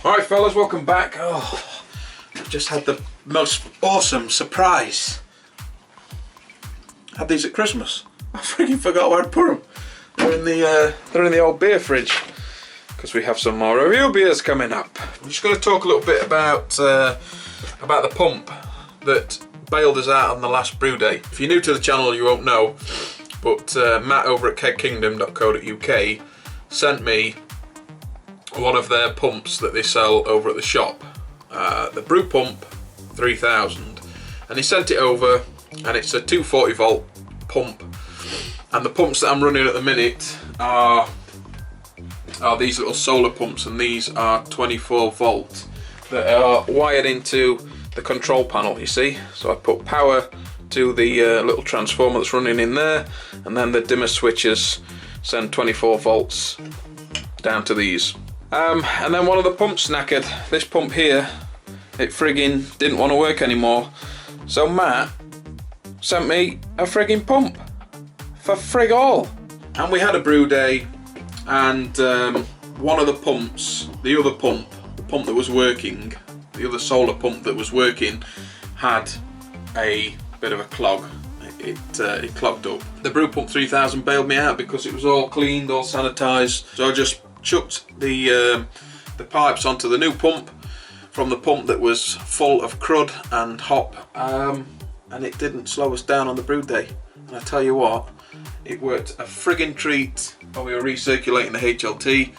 Alright fellas, welcome back. Oh, I've just had the most awesome surprise. I had these at Christmas. I freaking forgot where I'd put them. They're in the old beer fridge because we have some more review beers coming up. I'm just going to talk a little bit about the pump that bailed us out on the last brew day. If you're new to the channel, you won't know, but Matt over at kegkingdom.co.uk sent me one of their pumps that they sell over at the shop, the BrewPump3000, and he sent it over, and it's a 240 volt pump, and the pumps that I'm running at the minute are these little solar pumps, and these are 24 volt that are wired into the control panel, you see. So I put power to the little transformer that's running in there, and then the dimmer switches send 24 volts down to these. And then one of the pumps knackered. This pump here, it friggin' didn't want to work anymore. So Matt sent me a friggin' pump for frig all. And we had a brew day, and one of the pumps, the other pump, the pump that was working, the other solar pump that was working, had a bit of a clog. It clogged up. The BrewPump3000 bailed me out because it was all cleaned, all sanitised. So I just chucked the pipes onto the new pump from the pump that was full of crud and hop, and it didn't slow us down on the brew day. And I tell you what, it worked a friggin' treat when we were recirculating the HLT,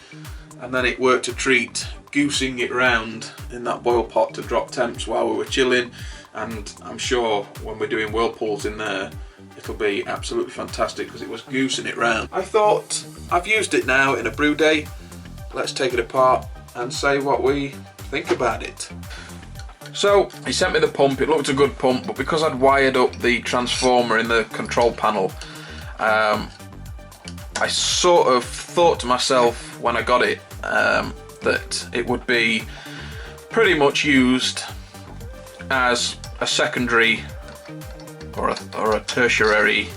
and then it worked a treat goosing it round in that boil pot to drop temps while we were chilling. And I'm sure when we're doing whirlpools in there, it'll be absolutely fantastic because it was goosing it round. I thought, I've used it now in a brew day, let's take it apart and say what we think about it. So he sent me the pump. It looked a good pump, but because I'd wired up the transformer in the control panel, I sort of thought to myself when I got it that it would be pretty much used as a secondary or a tertiary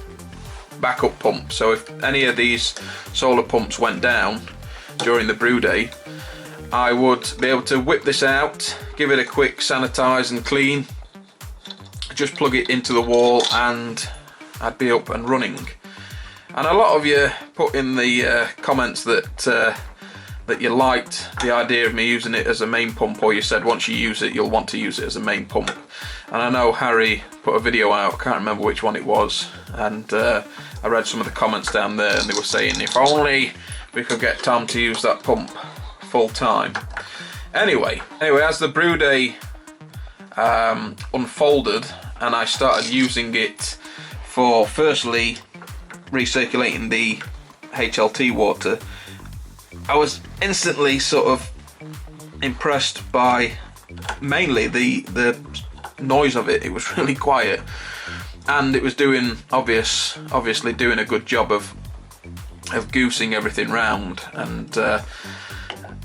backup pump. So if any of these solar pumps went down during the brew day, I would be able to whip this out, give it a quick sanitize and clean, just plug it into the wall, and I'd be up and running. And a lot of you put in the comments that you liked the idea of me using it as a main pump, or you said once you use it you'll want to use it as a main pump. And I know Harry put a video out, I can't remember which one it was, and I read some of the comments down there, and they were saying if only we could get Tom to use that pump full time. Anyway, as the brew day unfolded and I started using it for firstly recirculating the HLT water, I was instantly sort of impressed by mainly the noise of it. It was really quiet, and it was doing obviously doing a good job of goosing everything round. And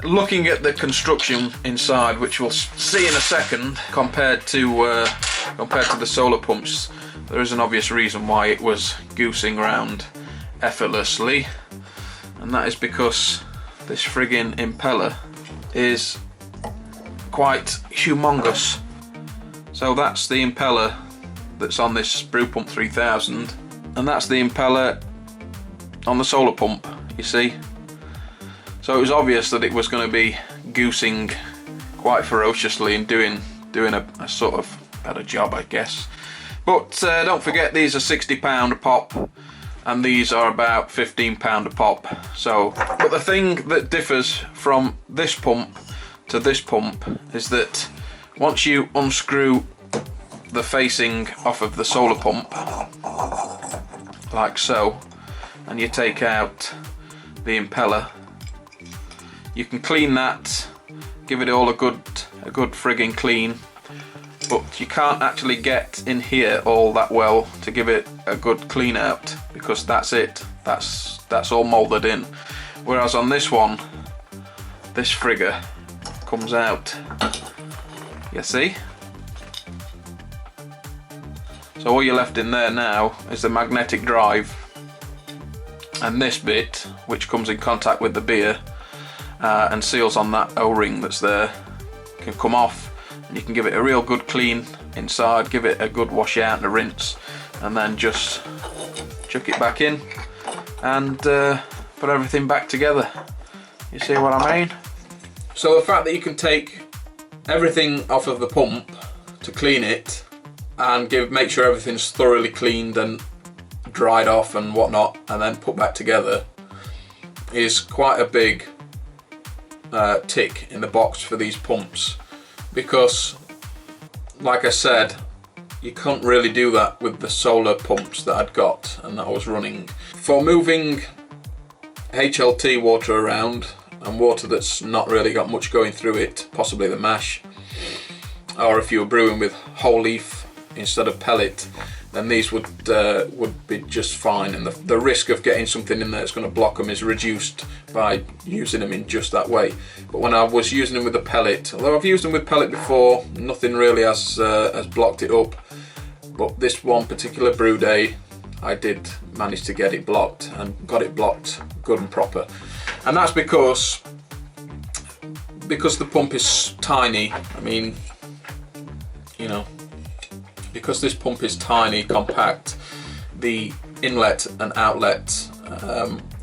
looking at the construction inside, which we'll see in a second, compared to the solar pumps, there is an obvious reason why it was goosing round effortlessly, and that is because this friggin' impeller is quite humongous. So that's the impeller that's on this BrewPump3000, and that's the impeller on the solar pump, you see. So it was obvious that it was going to be goosing quite ferociously and doing a sort of better job, I guess. But don't forget, these are £60 a pop, and these are about £15 a pop. So, but the thing that differs from this pump to this pump is that once you unscrew the facing off of the solar pump, like so, and you take out the impeller, you can clean that, give it all a good friggin' clean, but you can't actually get in here all that well to give it a good clean out, because that's it, that's all moulded in. Whereas on this one, this frigger comes out, you see. So all you're left in there now is the magnetic drive and this bit, which comes in contact with the beer, and seals on that O-ring that's there can come off, and you can give it a real good clean inside, give it a good wash out and a rinse, and then just chuck it back in and put everything back together. You see what I mean? So the fact that you can take everything off of the pump to clean it and make sure everything's thoroughly cleaned and dried off and whatnot, and then put back together, is quite a big tick in the box for these pumps, because like I said, you can't really do that with the solar pumps that I'd got and that I was running. For moving HLT water around and water that's not really got much going through it, possibly the mash, or if you were brewing with whole leaf instead of pellet, then these would be just fine, and the risk of getting something in there that's going to block them is reduced by using them in just that way. But when I was using them with the pellet, although I've used them with pellet before, nothing really has blocked it up, but this one particular brew day I did manage to get it blocked, and got it blocked good and proper. And that's because the pump is tiny. I mean, you know, because this pump is tiny, compact, the inlet and outlet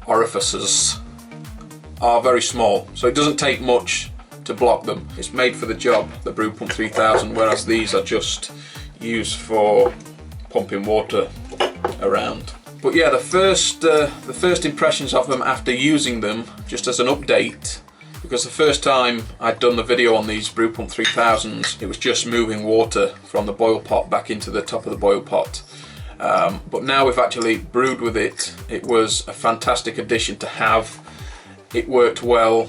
orifices are very small, so it doesn't take much to block them. It's made for the job, the BrewPump3000, whereas these are just used for pumping water around. But yeah, the first impressions of them after using them, just as an update, because the first time I'd done the video on these BrewPump3000s, it was just moving water from the boil pot back into the top of the boil pot. But now we've actually brewed with it. It was a fantastic addition to have. It worked well.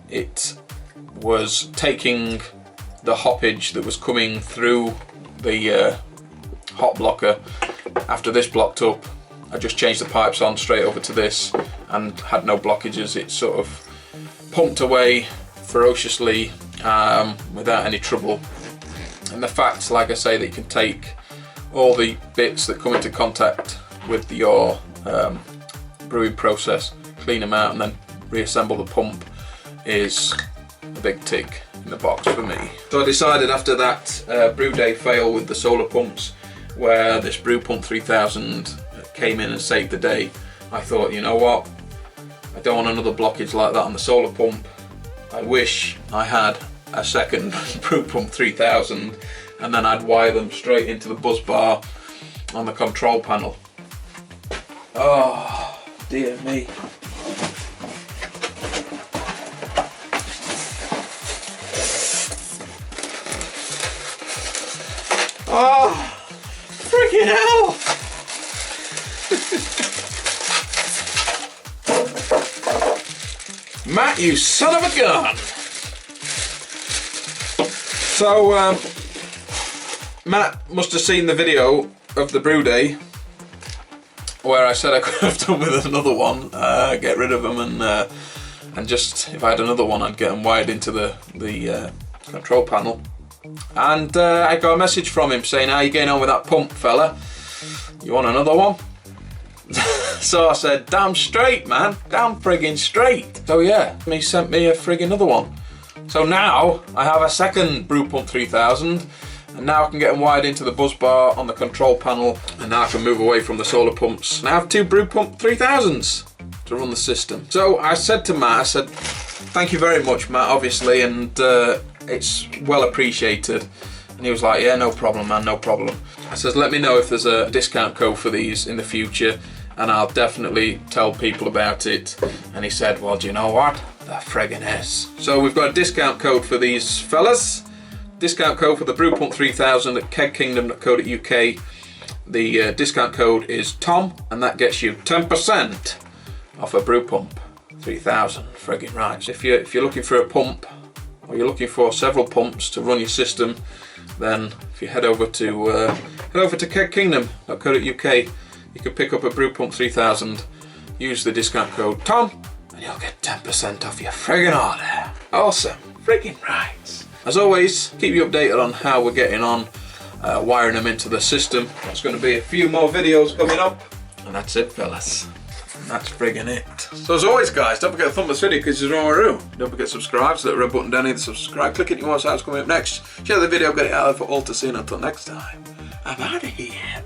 It was taking the hoppage that was coming through the hop blocker. After this blocked up, I just changed the pipes on straight over to this and had no blockages. It sort of pumped away ferociously without any trouble. And the fact, like I say, that you can take all the bits that come into contact with your brewing process, clean them out and then reassemble the pump, is a big tick in the box for me. So I decided after that brew day fail with the solar pumps, where this BrewPump3000 came in and saved the day, I thought, you know what, I don't want another blockage like that on the solar pump. I wish I had a second BrewPump3000, and then I'd wire them straight into the buzz bar on the control panel. Oh dear me. Oh, freaking hell! Matt, you son of a gun! So, Matt must have seen the video of the brew day where I said I could have done with another one, get rid of them, and just, if I had another one, I'd get them wired into the control panel. And I got a message from him saying, how you getting on with that pump, fella? You want another one? So I said, damn straight, man, damn friggin' straight. So yeah, he sent me a friggin' other one. So now I have a second BrewPump3000, and now I can get them wired into the buzz bar on the control panel, and now I can move away from the solar pumps. Now I have two BrewPump3000s to run the system. So I said to Matt, I said, thank you very much, Matt, obviously, and it's well appreciated. And he was like, yeah, no problem, man, no problem. I says, let me know if there's a discount code for these in the future, and I'll definitely tell people about it. And he said, well, do you know what? There friggin' is. So we've got a discount code for these fellas. Discount code for the BrewPump3000 at kegkingdom.co.uk. The discount code is TOM, and that gets you 10% off a BrewPump3000. Friggin' right. So if you're looking for a pump, or you're looking for several pumps to run your system, then if you head over to kegkingdom.co.uk, you can pick up a BrewPump3000, use the discount code TOM, and you'll get 10% off your friggin' order. Awesome, friggin' right. As always, keep you updated on how we're getting on wiring them into the system. There's going to be a few more videos coming up, and that's it, fellas. That's friggin' it. So as always guys, don't forget to thumb this video because you're on Brew. Don't forget to subscribe, so that red button down here to subscribe. Click it and you want to see what's coming up next. Share the video, get it out there for all to see, and until next time, I'm out of here.